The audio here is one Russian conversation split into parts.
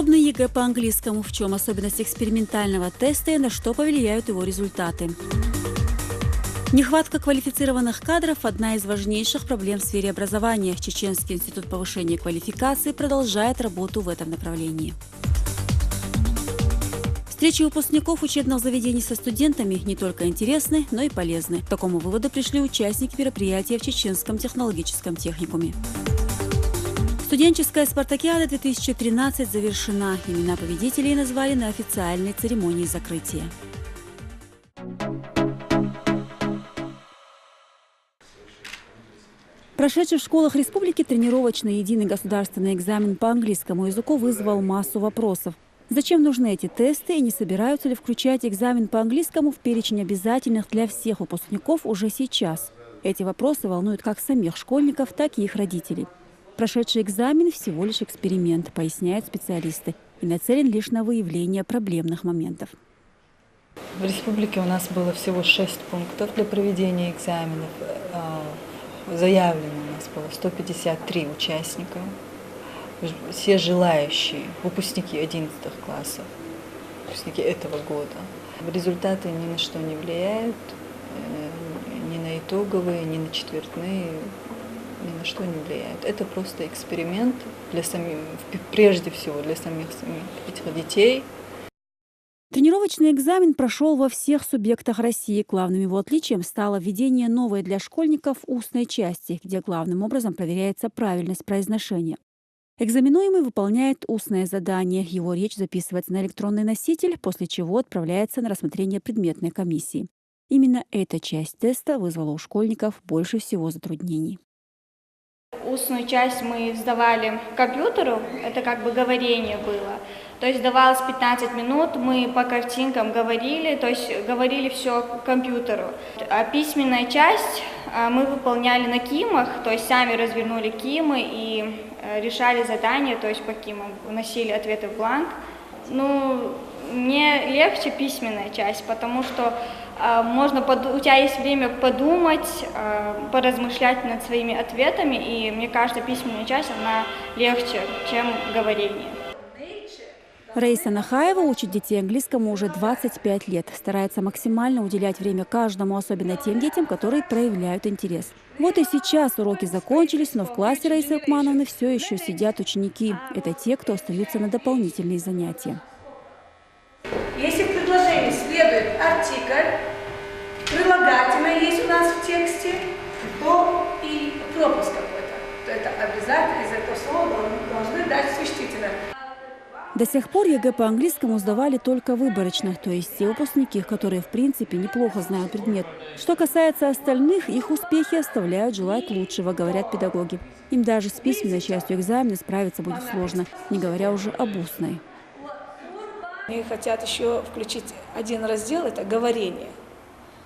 Пробный ЕГЭ по английскому. В чем особенность экспериментального теста и на что повлияют его результаты? Нехватка квалифицированных кадров – одна из важнейших проблем в сфере образования. Чеченский институт повышения квалификации продолжает работу в этом направлении. Встречи выпускников учебных заведений со студентами не только интересны, но и полезны. К такому выводу пришли участники мероприятия в Чеченском технологическом техникуме. Студенческая спартакиада 2013 завершена. Имена победителей назвали на официальной церемонии закрытия. Прошедший в школах республики тренировочный единый государственный экзамен по английскому языку вызвал массу вопросов. Зачем нужны эти тесты и не собираются ли включать экзамен по английскому в перечень обязательных для всех выпускников уже сейчас? Эти вопросы волнуют как самих школьников, так и их родителей. Прошедший экзамен – всего лишь эксперимент, поясняют специалисты, и нацелен лишь на выявление проблемных моментов. В республике у нас было всего 6 пунктов для проведения экзаменов. Заявлено у нас было 153 участника. Все желающие, выпускники 11 классов, выпускники этого года. Результаты ни на что не влияют, ни на итоговые, ни на четвертные, ни на что не влияют. Это просто эксперимент для самих, прежде всего для самих этих детей. Тренировочный экзамен прошел во всех субъектах России. Главным его отличием стало введение новой для школьников устной части, где главным образом проверяется правильность произношения. Экзаменуемый выполняет устное задание. Его речь записывается на электронный носитель, после чего отправляется на рассмотрение предметной комиссии. Именно эта часть теста вызвала у школьников больше всего затруднений. Устную часть мы сдавали компьютеру, это как бы говорение было. То есть давалось 15 минут, мы по картинкам говорили, то есть говорили все компьютеру. А письменная часть мы выполняли на кимах, то есть сами развернули кимы и решали задания, то есть по кимам вносили ответы в бланк. Ну, мне легче письменная часть, потому что у тебя есть время подумать, поразмышлять над своими ответами, и мне кажется, письменная часть, она легче, чем говорение. Раиса Нахаева учит детей английскому уже 25 лет. Старается максимально уделять время каждому, особенно тем детям, которые проявляют интерес. Вот и сейчас уроки закончились, но в классе Раисы Укмановны все еще сидят ученики. Это те, кто остаются на дополнительные занятия. Если в предложении следует артикль, прилагательное есть у нас в тексте, то и пропуск какой-то, то это обязательно из этого слова должны дать существительное. До сих пор ЕГЭ по английскому сдавали только выборочно, то есть те выпускники, которые в принципе неплохо знают предмет. Что касается остальных, их успехи оставляют желать лучшего, говорят педагоги. Им даже с письменной частью экзамена справиться будет сложно, не говоря уже об устной. Они хотят еще включить один раздел – это говорение.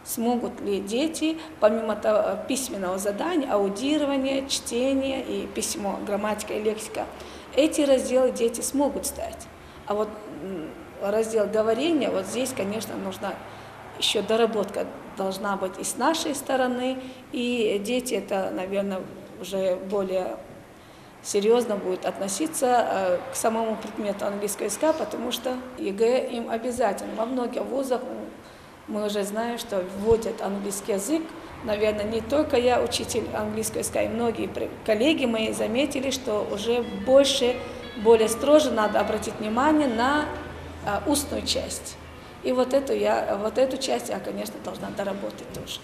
Смогут ли дети, помимо того, письменного задания, аудирование, чтение и письмо, грамматика и лексика, эти разделы дети смогут сдать. А вот раздел говорения, вот здесь, конечно, нужна еще доработка должна быть и с нашей стороны, и дети это, наверное, уже более серьезно будут относиться к самому предмету английского языка, потому что ЕГЭ им обязательно. Во многих вузах мы уже знаем, что вводят английский язык. Наверное, не только я, учитель английского языка, и многие коллеги мои заметили, что уже более строже надо обратить внимание на устную часть. И вот эту часть я, конечно, должна доработать тоже.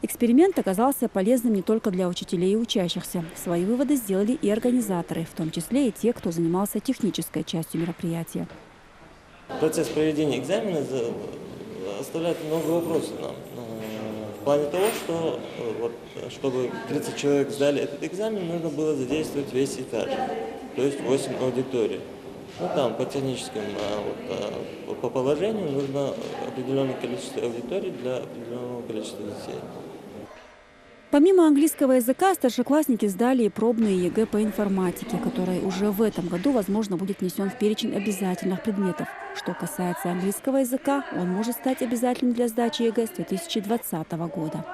Эксперимент оказался полезным не только для учителей и учащихся. Свои выводы сделали и организаторы, в том числе и те, кто занимался технической частью мероприятия. Процесс проведения экзамена оставляет много вопросов нам. В плане того, что чтобы 30 человек сдали этот экзамен, нужно было задействовать весь этаж, то есть 8 аудиторий. Ну там по техническим, по положению нужно определенное количество аудиторий для определенного количества детей. Помимо английского языка, старшеклассники сдали и пробные ЕГЭ по информатике, который уже в этом году, возможно, будет внесен в перечень обязательных предметов. Что касается английского языка, он может стать обязательным для сдачи ЕГЭ с 2020 года.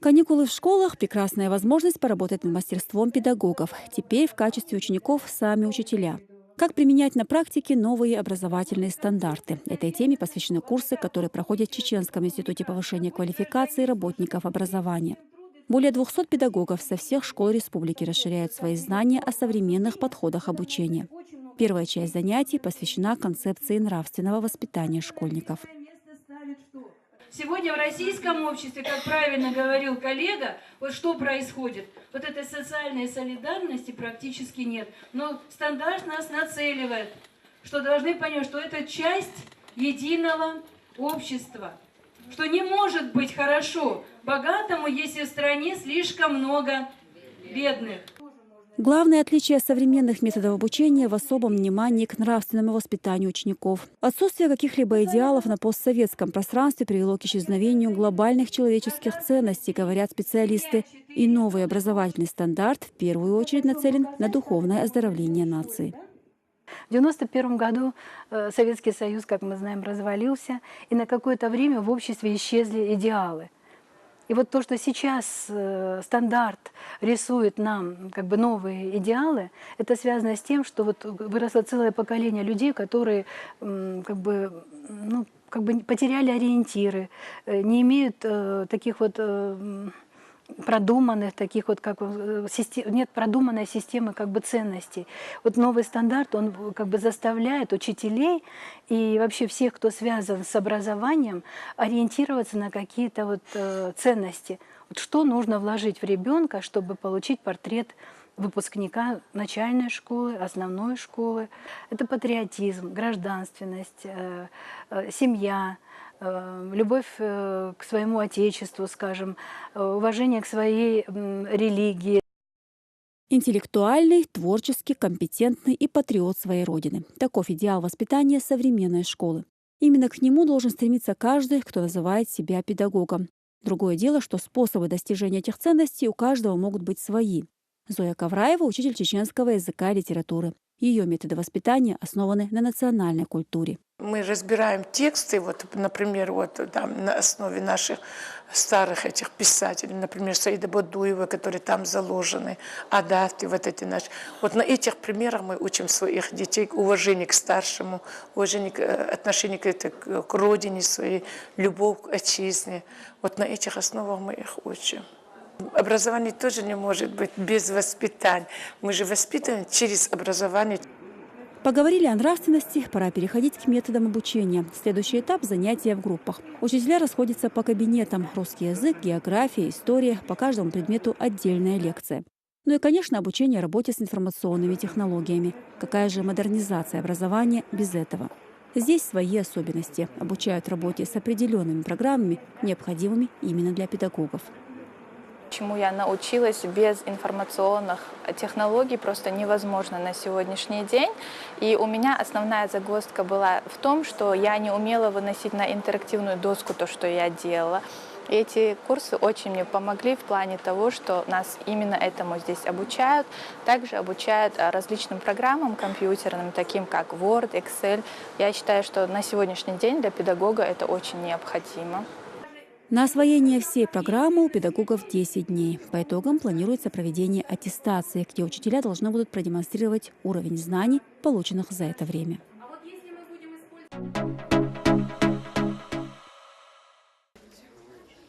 Каникулы в школах – прекрасная возможность поработать над мастерством педагогов. Теперь в качестве учеников сами учителя. Как применять на практике новые образовательные стандарты? Этой теме посвящены курсы, которые проходят в Чеченском институте повышения квалификации работников образования. Более 200 педагогов со всех школ республики расширяют свои знания о современных подходах обучения. Первая часть занятий посвящена концепции нравственного воспитания школьников. Сегодня в российском обществе, как правильно говорил коллега, вот что происходит? Вот этой социальной солидарности практически нет. Но стандарт нас нацеливает, что должны понять, что это часть единого общества. Что не может быть хорошо богатому, если в стране слишком много бедных. Главное отличие современных методов обучения в особом внимании к нравственному воспитанию учеников. Отсутствие каких-либо идеалов на постсоветском пространстве привело к исчезновению глобальных человеческих ценностей, говорят специалисты. И новый образовательный стандарт в первую очередь нацелен на духовное оздоровление нации. В 1991 году Советский Союз, как мы знаем, развалился, и на какое-то время в обществе исчезли идеалы. И вот то, что сейчас стандарт рисует нам как бы новые идеалы, это связано с тем, что вот выросло целое поколение людей, которые потеряли ориентиры, не имеют таких вот продуманных, таких вот нет продуманной системы как бы ценностей. Вот новый стандарт, он как бы заставляет учителей и вообще всех, кто связан с образованием, ориентироваться на какие-то вот ценности. Вот что нужно вложить в ребенка, чтобы получить портрет выпускника начальной школы, основной школы. Это патриотизм, гражданственность, семья, любовь к своему отечеству, скажем, уважение к своей религии. Интеллектуальный, творческий, компетентный и патриот своей родины. Таков идеал воспитания современной школы. Именно к нему должен стремиться каждый, кто называет себя педагогом. Другое дело, что способы достижения этих ценностей у каждого могут быть свои. Зоя Ковраева – учитель чеченского языка и литературы. Ее методы воспитания основаны на национальной культуре. Мы разбираем тексты, вот, например, вот, там, на основе наших старых этих писателей, например, Саида Бодуева, которые там заложены, Адати, вот эти наши. Вот на этих примерах мы учим своих детей уважение к старшему, уважение к отношению к родине своей, любовь к отчизне. Вот на этих основах мы их учим. Образование тоже не может быть без воспитания. Мы же воспитываем через образование. Поговорили о нравственности, пора переходить к методам обучения. Следующий этап – занятия в группах. Учителя расходятся по кабинетам. Русский язык, география, история. По каждому предмету отдельная лекция. Ну и, конечно, обучение работе с информационными технологиями. Какая же модернизация образования без этого? Здесь свои особенности. Обучают работе с определенными программами, необходимыми именно для педагогов. Чему я научилась без информационных технологий просто невозможно на сегодняшний день. И у меня основная загвоздка была в том, что я не умела выносить на интерактивную доску то, что я делала. И эти курсы очень мне помогли в плане того, что нас именно этому здесь обучают. Также обучают различным программам компьютерным, таким как Word, Excel. Я считаю, что на сегодняшний день для педагога это очень необходимо. На освоение всей программы у педагогов 10 дней. По итогам планируется проведение аттестации, где учителя должны будут продемонстрировать уровень знаний, полученных за это время.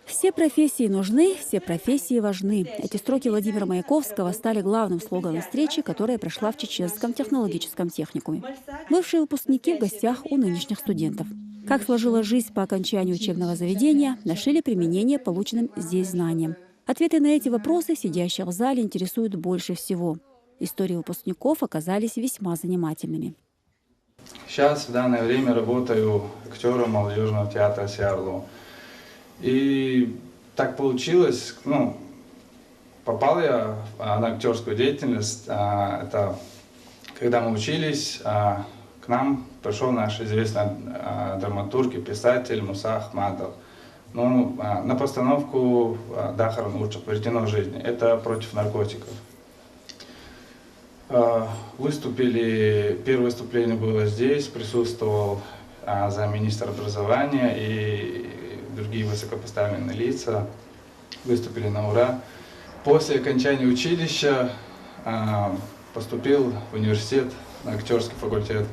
Все профессии нужны, все профессии важны. Эти строки Владимира Маяковского стали главным слоганом встречи, которая прошла в Чеченском технологическом техникуме. Бывшие выпускники в гостях у нынешних студентов. Как сложилась жизнь по окончанию учебного заведения, нашли применение полученным здесь знаниям. Ответы на эти вопросы сидящих в зале интересуют больше всего. Истории выпускников оказались весьма занимательными. Сейчас в данное время работаю актером молодежного театра «Сиарло». И так получилось, попал я на актерскую деятельность. Это когда мы учились, к нам пришел наш известный драматург и писатель Муса Ахмадов. На постановку «Дахар лучше повреждено жизни». Это против наркотиков. Выступили, первое выступление было здесь, присутствовал замминистра образования и другие высокопоставленные лица. выступили на ура. После окончания училища поступил в университет на актерский факультет.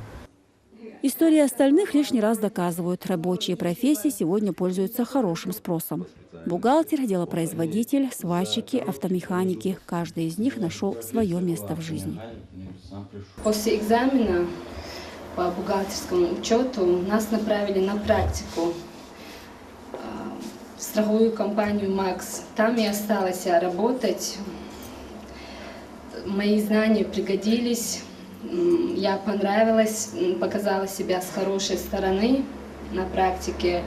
Истории остальных лишний раз доказывают, рабочие профессии сегодня пользуются хорошим спросом. Бухгалтер, делопроизводитель, сварщики, автомеханики. Каждый из них нашел свое место в жизни. После экзамена по бухгалтерскому учету нас направили на практику в страховую компанию «Макс». Там я осталась работать. Мои знания пригодились. Я понравилась, показала себя с хорошей стороны на практике.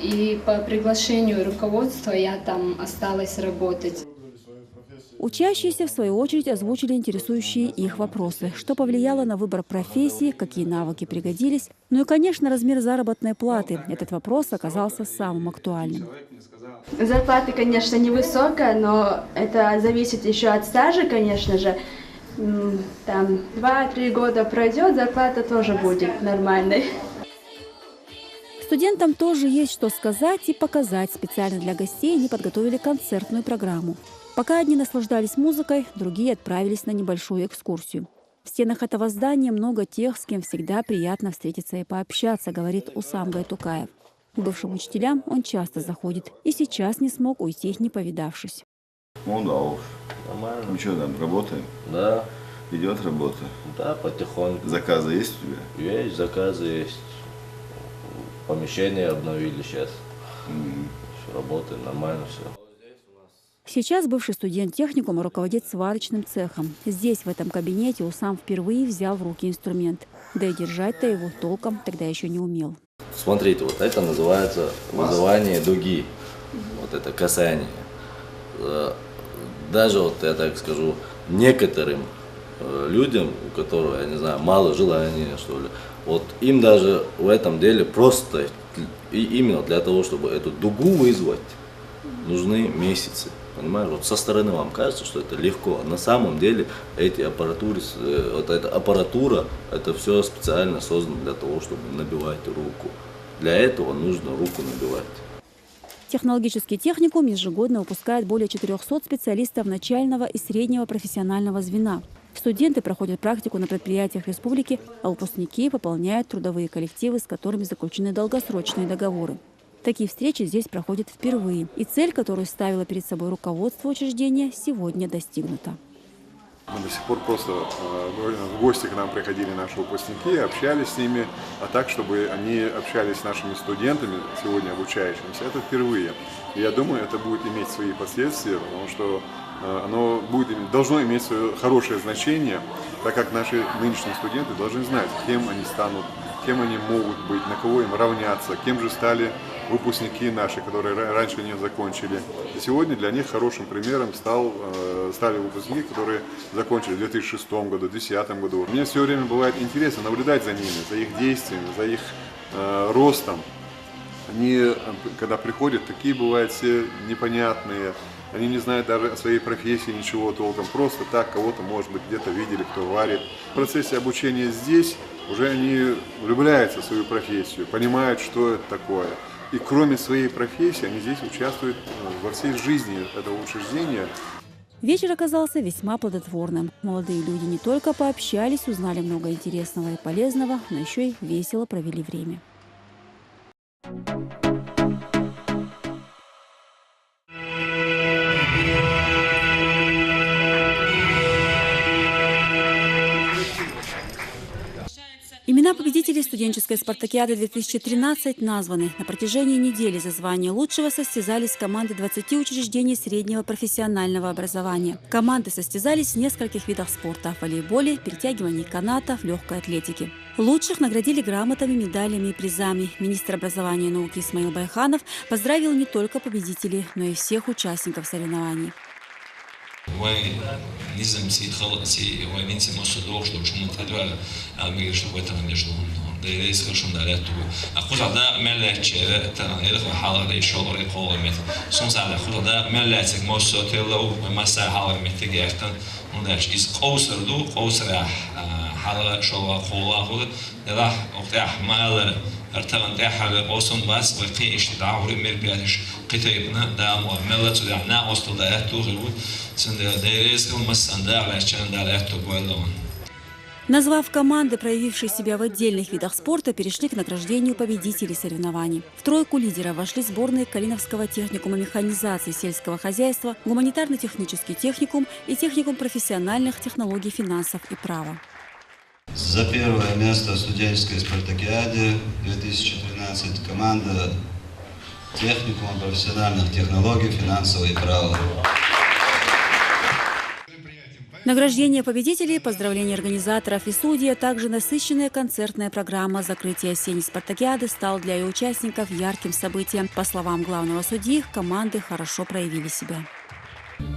И по приглашению руководства я там осталась работать. Учащиеся, в свою очередь, озвучили интересующие их вопросы. Что повлияло на выбор профессии, какие навыки пригодились. Ну и, конечно, размер заработной платы. Этот вопрос оказался самым актуальным. Зарплата, конечно, невысокая, но это зависит еще от стажа, конечно же. Там 2-3 года пройдет, зарплата тоже будет нормальной. Студентам тоже есть что сказать и показать. Специально для гостей они подготовили концертную программу. Пока одни наслаждались музыкой, другие отправились на небольшую экскурсию. В стенах этого здания много тех, с кем всегда приятно встретиться и пообщаться, говорит Усам Гайтукаев. К бывшим учителям он часто заходит и сейчас не смог уйти, не повидавшись. Ну да уж. Нормально. Ну что там, работаем? Да. Идет работа? Да, потихоньку. Заказы есть у тебя? Есть, заказы есть. Помещение обновили сейчас. Все работает, нормально все. Сейчас бывший студент техникума руководит сварочным цехом. Здесь, в этом кабинете, Усам впервые взял в руки инструмент. Да и держать-то его толком тогда еще не умел. Смотрите, вот это называется вызывание дуги. Вот это касание. Даже вот я так скажу, некоторым людям, у которых, я не знаю, мало желания, что ли, вот им даже в этом деле просто, и именно для того, чтобы эту дугу вызвать, нужны месяцы. Понимаешь, вот со стороны вам кажется, что это легко, а на самом деле эта аппаратура, это все специально создано для того, чтобы набивать руку. Для этого нужно руку набивать. Технологический техникум ежегодно выпускает более 400 специалистов начального и среднего профессионального звена. Студенты проходят практику на предприятиях республики, а выпускники пополняют трудовые коллективы, с которыми заключены долгосрочные договоры. Такие встречи здесь проходят впервые. И цель, которую ставило перед собой руководство учреждения, сегодня достигнута. Мы до сих пор просто в гости к нам приходили наши выпускники, общались с ними, а так, чтобы они общались с нашими студентами, сегодня обучающимися, это впервые. И я думаю, это будет иметь свои последствия, потому что оно должно иметь свое хорошее значение, так как наши нынешние студенты должны знать, кем они станут, кем они могут быть, на кого им равняться, кем же стали выпускники наши, которые раньше не закончили. И сегодня для них хорошим примером стали выпускники, которые закончили в 2006 году, в 2010 году. Мне все время бывает интересно наблюдать за ними, за их действиями, за их ростом. Они, когда приходят, такие бывают все непонятные. Они не знают даже о своей профессии ничего толком, просто так кого-то, может быть, где-то видели, кто варит. В процессе обучения здесь уже они влюбляются в свою профессию, понимают, что это такое. И кроме своей профессии, они здесь участвуют во всей жизни этого учреждения. Вечер оказался весьма плодотворным. Молодые люди не только пообщались, узнали много интересного и полезного, но еще и весело провели время. Имена победителей студенческой спартакиады 2013 названы. На протяжении недели за звание лучшего состязались команды 20 учреждений среднего профессионального образования. Команды состязались в нескольких видах спорта – волейболе, перетягивании каната, в легкой атлетике. Лучших наградили грамотами, медалями и призами. Министр образования и науки Исмаил Байханов поздравил не только победителей, но и всех участников соревнований. ونزمتي خلقتي وننتي مصدوق شو منتدى عمي شو بتغنيش ده ليس خشون دلته أخذ هذا ملأت تغني لك حاضر ليش شغل يقول مت سون سعد أخذ هذا ملأتك مصدوق تلو ما سر حاضر متجاهتن وناش إذ قوسر دو قوسر حاضر شغل قولا أخذ ده وقت أحمال ارتبط ده حاجة قوسن بس وقت إيش دعوري مر بيادش قطعنا دا معاملة تدعنا أصطداء تغيرون سندريز كم مسندر على شان دارت تقولون. Назвав команды, проявившие себя в отдельных видах спорта, перешли к награждению победителей соревнований. В тройку лидеров вошли сборные Калиновского техникума механизации сельского хозяйства, гуманитарно-технический техникум и техникум профессиональных технологий финансов и права. За первое место в студенческой спартакиаде 2013 команда техникума профессиональных технологий финансов и права. Награждение победителей, поздравления организаторов и судей, а также насыщенная концертная программа закрытия осенней спартакиады стал для ее участников ярким событием. По словам главного судьи, команды хорошо проявили себя.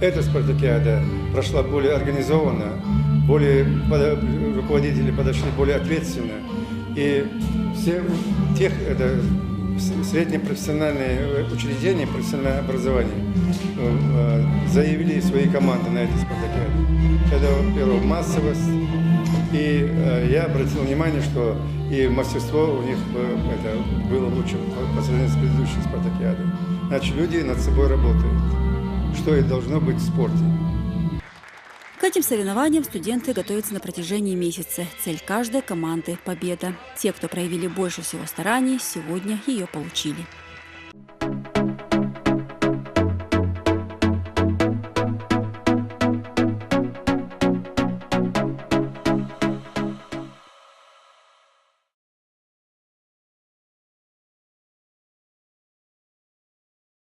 Эта спартакиада прошла более организованно, руководители подошли более ответственно. И все среднепрофессиональные учреждения, профессиональное образование заявили свои команды на этой спартакиаде. Это, во-первых, массовость. И я обратил внимание, что и мастерство у них было лучше по сравнению с предыдущей спартакиадой. Значит, люди над собой работают, что и должно быть в спорте. К этим соревнованиям студенты готовятся на протяжении месяца. Цель каждой команды – победа. Те, кто проявили больше всего стараний, сегодня ее получили.